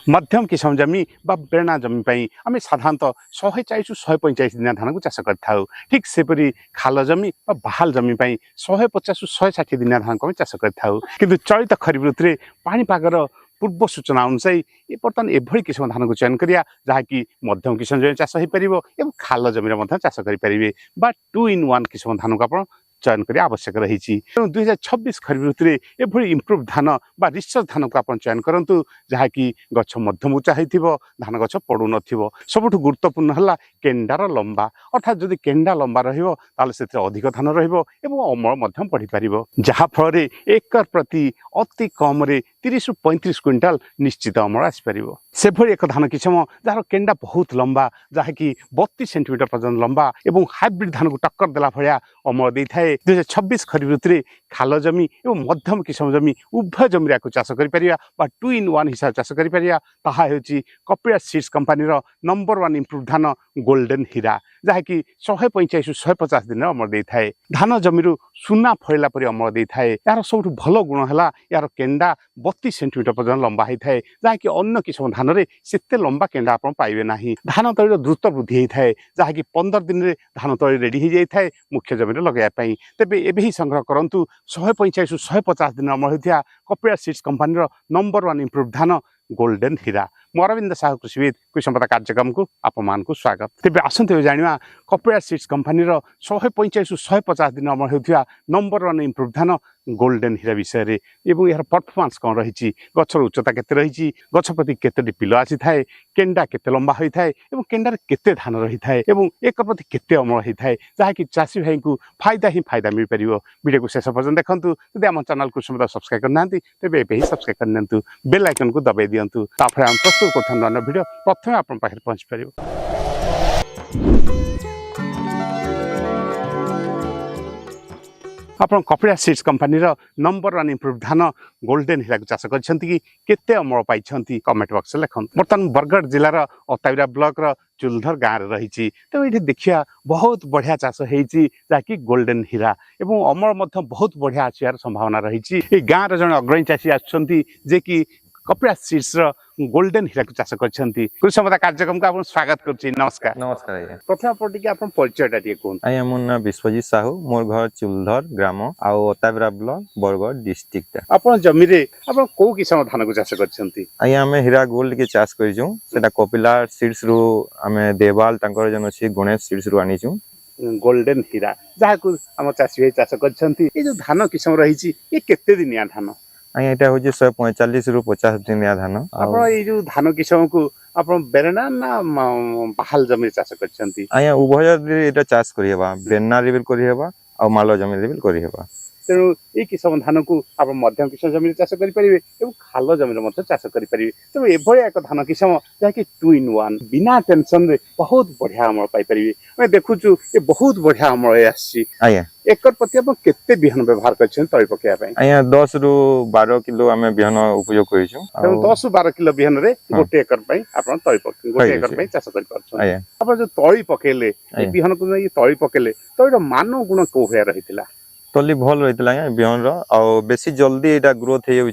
मध्यम किसम जमी बेणा जमी आम साधारणतः 140 145 दिन धान को चाष कर ठीक सेपरी खाल जमी बाहाल जमी 150 160 दिन धान को चाष कर चलित खरीफ ऋतु में पाणीपागर पूर्व सूचना अनुसार बर्तमान एभली किसम धान को चयन करिया जहाँकि मध्यम किसम जमी चाष हो पार और खाल जमी चाष करेंगे बा 2 in 1 किसम धान को आप चयन करने आवश्यक रही। तेणु 2026 खरीफ ऋतु में एभली इम्प्रूव धान बा रिसर्च धान को आप चयन करूँ जहाँकि गछ मध्यम उच्चा हो धान गछ पड़ू न सबुठ गुरुत्वपूर्ण है केंडार लंबा अर्थात जदि केंडा लंबा रही अधिक धान रमल बढ़ी पार जहाँफल एकर प्रति अति कम 30 ରୁ 35 क्विंटाल निश्चित अमल आसपार से एक धान किसम जार केंडा बहुत लंबा जहाँकि 32 सेंटीमीटर पर्यटन लंबा और हाइब्रिड धान को टक्कर देला भाया अमल दे था। 2026 खरीफ ऋतु में खाल जमी और मध्यम किसम जमी उभय जमी को चाष कर 2 in 1 हिसाब चाष कर Kapila seeds company number 1 improve धान गोल्डन हीरा जहाँकि 145 ରୁ 150 दिन अमल दे था। धान जमी सुना फैला परी अमल दे था। यार सब भल गुण है यार केंडा 32 सेंटीमीटर पर्यटन लंबा होता है जहाँकि अन्य किसम धान में से लंबा केंडा आप पाइबे ना। धान तली द्रुत वृद्धि होता है जहाँकि 15 दिन में धान तली रेडी हो जाता है मुख्य जमी लगाई तेरे एवं ही संग्रह करूँ 145 ରୁ 150 दिन अमल होता Kapila seeds company number 1 improve धान गोल्डन हीरा। मु अरविंद साहू कृषिविद कृषि संपदा कार्यक्रम को आपण स्वागत। तेज आसतु जाना कपिला सीड्स कंपनी 145 ରୁ 150 दिन अमल होता नंबर 1 इम्प्रूव धान गोल्डन हीरा विषय रे एवं यार परफॉर्मेंस कौन रही गचर उच्चता केते रही गछ प्रति केते पिल आसी थाए केंडा केते लंबा होता है और केंडार केते धान रही थाए और एक प्रति केते अमल होता है जहाँकि चाषी भाई को फायदा ही फायदा मिल पार। वीडियो को शेष पर्यटन देखूँ जब आम चैनल को सब्सक्राइब करना तेज एवं ही सब्सक्राइब करनी बेल आइकन को दबाई दिंतु तापर आम प्रस्तुत कर वीडियो प्रथम आपन पाखे पहुँची पार। आप Kapila seeds company number 1 improve धान गोल्डन हीरा को चाष करते अमल पाई कमेंट बॉक्स में लिखुन। बर्तमान बरगढ़ जिलार अताबिरा ब्लॉक चुलधर गाँव रही तो ये देखिया बहुत बढ़िया चाष होकि गोल्डन हीरा और अमल बहुत बढ़िया आसार संभावना रही। गाँव जन अग्रणी चाषी आजे कि कपिला सीड्स गोल्डन हीरा को चाष करछंती कृषि संपदा कार्यक्रम को आप स्वागत करछि। नमस्कार। नमस्कार आज्ञा। प्रथम आपन आपन परिचयटा टिके कोन। आज्ञा मोर नाम विश्वजीत साहू मोर घर चुलधर ग्राम आउ अताबिरा ब्लॉक बरगढ़ डिस्ट्रिक्ट। आपन जमी रे आपन को किसम धान को चाष करछंती। आज्ञा हमें हीरा गोल्ड के चाष करिजु सेटा कपिला सीड्स रु हमें देवाल तांकर जन अछि गणेश सीड्स रु आनिजु गोल्डन हीरा जहा को हम चाषी भाई चाष करछंती। ए जो धान किसम रही ये केते दिनिया धान आज्ञा एटा होजे 145 ରୁ 50 दिनिया धान। आपन ए जो धान किसम को आपन बेरना ना बाहाल जमी चाष करछंती। आज्ञा उभय एटा चाष करिहेबा बेरना रे भी करिहेबा आ माल जमी रे भी करिहेबा। तेणु ये किसम धान को आप मध्यम किसम जमी चाष करेंगे और खाल जमी चाष करेंगे। तेणु एभलिया एक धान किसम जहाँकि 2 in 1 बिना टेंशन रे बहुत बढ़िया अमल पाइपर। मैं देखुचु ये बहुत बढ़िया अमल आज्ञा एकर प्रति आप केते बिहन व्यवहार करछन तଳି पकेया पई। आज्ञा 10 ରୁ 12 किलो हमें बिहन उपयोग करिछु। 10 ରୁ 12 किलो बिहन रे गोटे एकर पई आपण तଳି पके गोटे एकर पई चाष करि परछन। आपण जो तଳି पकेले ए बिहन को ये तଳି पकेले तळिर मान गुण को होया रहितला तली भल रही बिहन बेसी जल्दी एटा ग्रोथ हो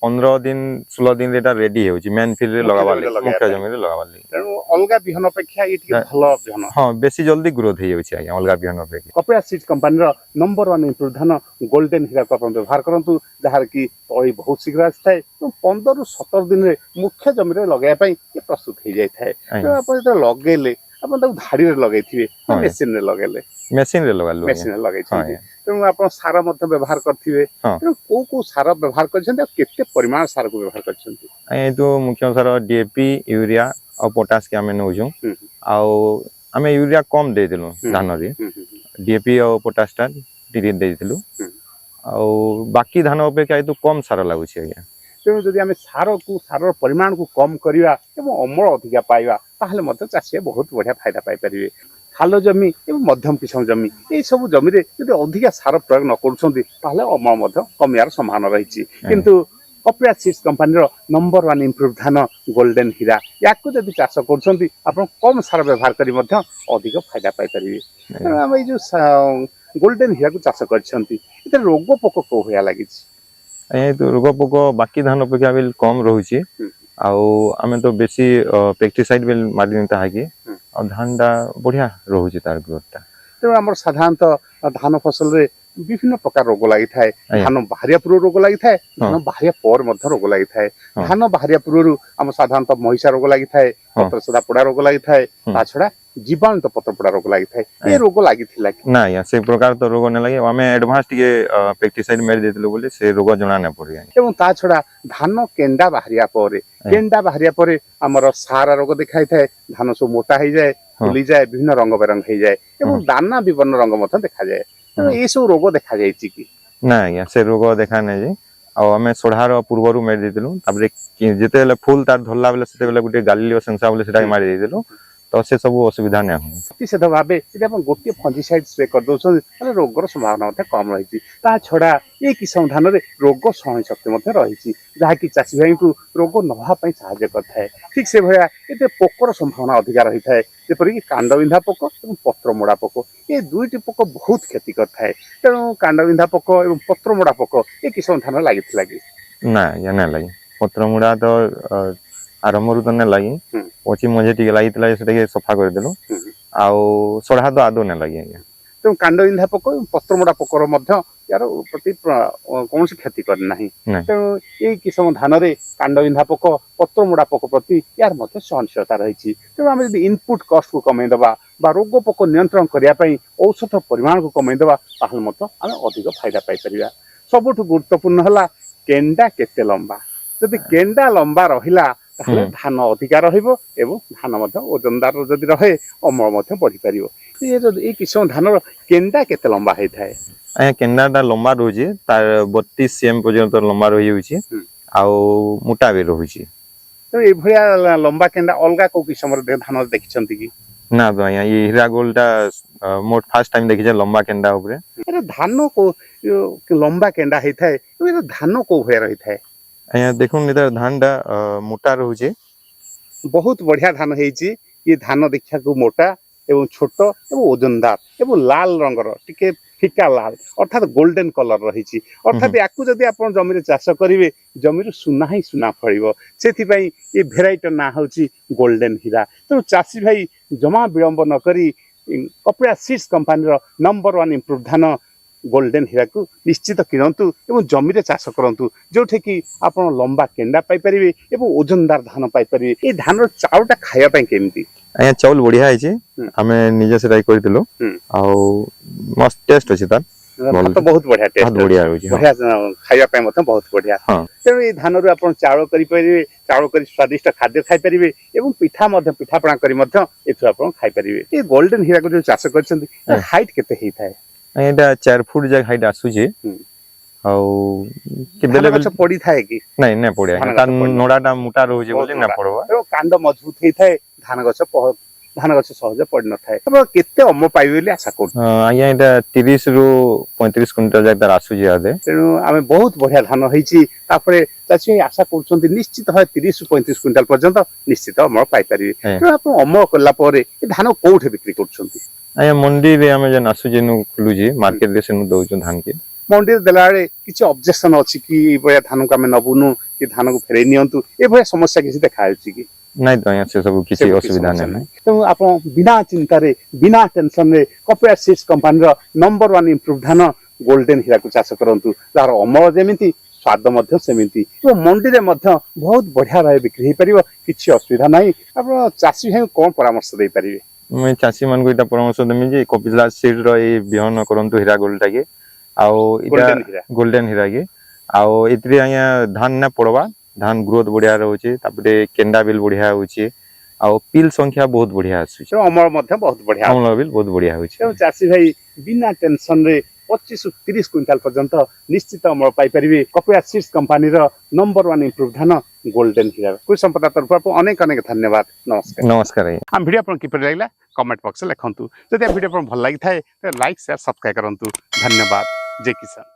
15 दिन 16 दिन एटा रेडी हो मेन फील्ड रे लगाबा मुख्य जमी रे लगाबा तेणु अलगा बिहन अपेक्षा ये भल बिहन हां बेसी जल्दी ग्रोथ हो आज्ञा अलगा बिहन अपेक्षा। Kapila seeds company number 1 improve धान गोल्डन हीरा को अपन व्यवहार करंतु जहार की तळी बहुत शीघ्र आछथाय 15 ରୁ 17 दिन रे मुख्य जमी रे लगाय पई ये प्रस्तुत हो जाय थाय। तो अपन जे लगेले अपन तक धाड़ी रे लगैथिबे मशीन रे लगेले मशीन रे लगालु मशीन रे लगैथिबे तेणु आप सार मध्य व्यवहार करथिबे तेणु को सार व्यवहार करछन्ते केते परिमाण सार को व्यवहार करछन्ते। ए तो मुख्य सार डीएपी यूरिया और पोटाश के हमें नउजु आ हमें यूरिया कम दे दिलु धान रे डीएपी और पोटाश टा टिके दे दिलु आ बाकी धान अपेक्षा तो कम सार लागु छी आज्ञा। तेणु जदि आम सार परिमाण को कम करवा अमल अधिका पाइबा ताहले मध्य चाषी बहुत बढ़िया फायदा पाइपर। खाल जमी एवं मध्यम किसम जमी ये सब जमी रे यदि अधिका सार प्रयोग न करुछंती ताहले अमल मध्य कमियार संभावना रही। किंतु कपिड़ा सीड्स कंपनी नंबर 1 इम्प्रूव धान गोल्डन हीरा या जदि चाष कर कम सार व्यवहार करी अधिक फायदा पाई आम ये गोल्डन हीरा को चाष कर रोग पोक कौ भया लगी तो रोग पोक बाकी धान अपेक्षा भी कम रोचे आम तो बेसी पेस्टिसाइड भी मारिनी ताकि धान टा बढ़िया रोचे तार ग्रोथ टा तेणु आम साधारणतः धान फसल रे विभिन्न प्रकार रोग लगी था धान बाहरिया पूर्व रोग लगी था धान बाहरिया पर रोग लगी था धान बाहरिया पूर्व आम साधारणतः महिषा रोग लगी था पत्र सदा पोड़ा रोग लगी था छड़ा जीवाणु तो पत्र पोड़ा रोग लगी था ये रोग लगी ना या से प्रकार तो रोग न लगे आम एडवांस टिके पेस्टिसाइड मारि देथिलु बोले से रोग जणा न पड़ी एवं ता छड़ा धान केंडा बाहरिया पर केंडा बाहरिया पर आमर सारा रोग देखाई था धान सब मोटा हो जाए फुली जाए विभिन्न रंग बेरंग हो जाए एवं दाना विवर्ण रंग देखा जाए ये सब रोग देखा जाए कि ना या से रोग देखा नहीं आम सोढ़ार पूर्वर मारि देथिलु तापर जेते फुल तार धरला बेले सेते बेले गुटे गालिलियो सेंसा बोले सेटा मारि देथिलु तो से सब असुविधा नहीं हो प्रतिषेध भाव गोटे फंजीसाइड स्प्रे कर दौरान रोगर संभावना कम रही छड़ा ये किसम धान में रोग सहन शक्ति रही जहाँकि चाषी भाई को रोग नवाई साहय करता है ठीक से भाया ये पोकर संभावना अधिका रही है जपरिक कांडबिंधा पोक और पत्रमोड़ा पोक ये दुईटी पोक बहुत क्षति करता है तेणु कांडबिंधा पोक और पत्रमोड़ा पोक ये किसम धान लगी ना या ना लगी पत्रमोड़ा तो आरंभ तो नहीं लगी पची मझे टे लगी सफा करदेलु सोढ़ा तो आदौ नहीं लगी आज्ञा तेणु कांडबिंधा पोक पत्रमोड़ा पोकर यार प्रति कौन क्षति करना तेणु ये किसम धान में कांडबिंधा पोक पत्रमोड़ा पोक प्रति यार सहनशीलता रही तेणु आम इनपुट कस्ट को कमेदबा रोग पोक नियंत्रण करने औषध परिमाण को कमेदबा आम अधिक फायदा पाई सबुठ गुरुत्वपूर्ण है केंडा केते लंबा जदि केंडा लंबा रहिला धान अधिका धान ओजनदार जदि रहे अमल बढ़ी पार ये किसम धान केंडा केते लंबा होता है केंडा लंबा रोचे तार 32 cm पर्यंत लंबा रही मोटा भी रोचे तो ये लंबा केंडा अलग कौ किसम धान देखी कि ना तो ये हीरा गोल्डा मोट फास्ट टाइम देखी लंबा केंडा उपरे धान को लंबा केंडा होता है धान कौ भया रही है देखुन धान टा मोटा रोचे बहुत बढ़िया धान है ये धान देखा को मोटा एवं छोट एवं ओजनदार एवं लाल रंगर टिके फिका लाल अर्थात गोल्डन कलर रही अर्थात या जदि आप जमी चाष करेंगे जमी सुना ही सुना फल से ये भेराइटर ना हूँ गोल्डन हीरा तेणु चाषी भाई जमा विलंब नक कपिड़ा सीड्स कंपनी नंबर 1 इम्प्रूव धान गोल्डन हीरा को निश्चित किणतु एवं जमी चाष करूँ जो कि आप लंबा केंडा पाइपर एवं ओजनदार धान पाइपर ये धान चाउलटा खावाई केमती आज्ञा चाउल बढ़िया है आम निजे से करूँ मस्त टेस्ट अच्छे तार तो बहुत बढ़िया टेस्ट बढ़िया बढ़िया खावाई बहुत बढ़िया तेणु ये धान रू आप चाउल करें चाउल कर स्वादिष्ट खाद्य खाईपर एवं पिठा पिठापणा खाईपर ये गोल्डन हीरा को जो चाष कर हाइट केते होता है एटा 4 फुट जाक हाइट आसुचे पड़ी थाए कि नहीं नहीं पड़िया नोडाटा मोटा रोजे बोले ना पड़वा कांड मजबूत होता धान गछ सहज पड़ न थाए अब केते अम पाइबे बोली आशा कर आज्ञा एटा 30 रु 35 क्विंटल जाक तार आसुचे आदे तेणु आमे बहुत बढ़िया धान होईची तापरे चाची आशा करछन्ती निश्चित है 30 रु 35 क्विंटल पर्यंत निश्चित अमल पाई परिबे तेणु आप अमल करला परे ए धान कोठे बिक्री करछन्ती आज्ञा मंडी रे आमे जन आसुचे नु खुलुजी मार्केट रे सेनु दउछु धान के मंडी देला रे किछि ऑब्जेक्शन अछि कि बया धान को आमे नबुनु कि धान को फेरै नियंतु ए भया समस्या किछि देखायछि कि नहीं तो यहाँ से सब किसी असुविधा नहीं तो आप बिना चिंता रे बिना टेंशन रे कपिड़ा सीड्स कंपनी नंबर 1 इम्प्रूव धान गोल्डन हीरा को चाष करंतु तार अमल जेमिति स्वाद मध्य सेमिति तो मंडी रे मध्य बहुत बढ़िया रहे बिक्री हे परिबो किछि असुविधा नहीं आप चाषी भाई कोन परामर्श दे परिबे मैं चाषी मन को इटा परामर्श देमी जे कपिला सीड रो ए बिहन करंतु हीरा गोल्ड के आउ इटा गोल्डन हीरा के आउ इतरे आया धान ना पड़वा धान ग्रोथ बढ़िया रोचे तापरे केंडा बिल बढ़िया होचे आउ पिल संख्या बहुत बढ़िया आसुचे अमल मध्य बहुत बढ़िया अमल बिल बहुत बढ़िया होचे तो चाषी भाई बिना टेंशन रे 25 रु 30 क्विंटल पर्यंत निश्चित अमल पाई परिबे कपिड़ा सीड्स कंपनी रो नंबर 1 इम्प्रूव धान गोल्डन हीरा कुछ संपदा तरफ आप अनेक अनेक धन्यवाद नमस्कार नमस्कार हम वीडियो आपन किपर लागला कमेंट बॉक्स में लिखंतु जदि वीडियो आपन भल लागि थाए तो लाइक शेयर सब्सक्राइब करंतु धन्यवाद जय किसान।